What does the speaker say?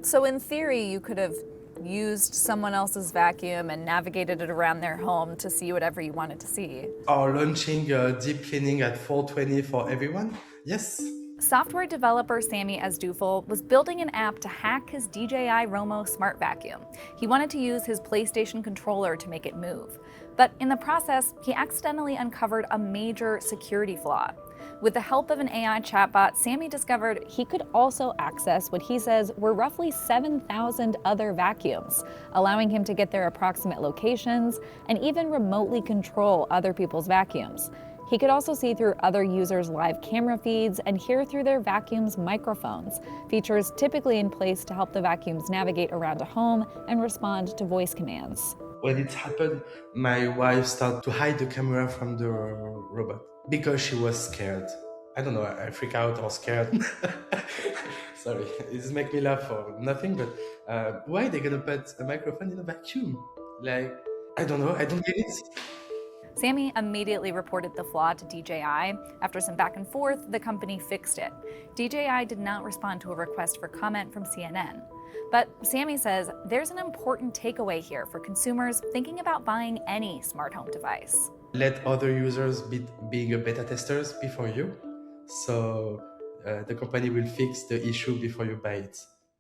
So in theory, you could have used someone else's vacuum and navigated it around their home to see whatever you wanted to see. Or launching deep cleaning at 420 for everyone? Yes. Software developer Sammy Azdoufal was building an app to hack his DJI Romo smart vacuum. He wanted to use his PlayStation controller to make it move. But in the process, he accidentally uncovered a major security flaw. With the help of an AI chatbot, Sammy discovered he could also access what he says were roughly 7,000 other vacuums, allowing him to get their approximate locations and even remotely control other people's vacuums. He could also see through other users' live camera feeds and hear through their vacuums' microphones, features typically in place to help the vacuums navigate around a home and respond to voice commands. When it happened, my wife started to hide the camera from the robot because she was scared. I don't know, I freak out or scared. Sorry, this make me laugh for nothing, but why they gonna put a microphone in a vacuum? Like, I don't know, I don't get it. Sammy immediately reported the flaw to DJI. After some back and forth, the company fixed it. DJI did not respond to a request for comment from CNN. But Sammy says there's an important takeaway here for consumers thinking about buying any smart home device. Let other users being a beta testers before you. So the company will fix the issue before you buy it.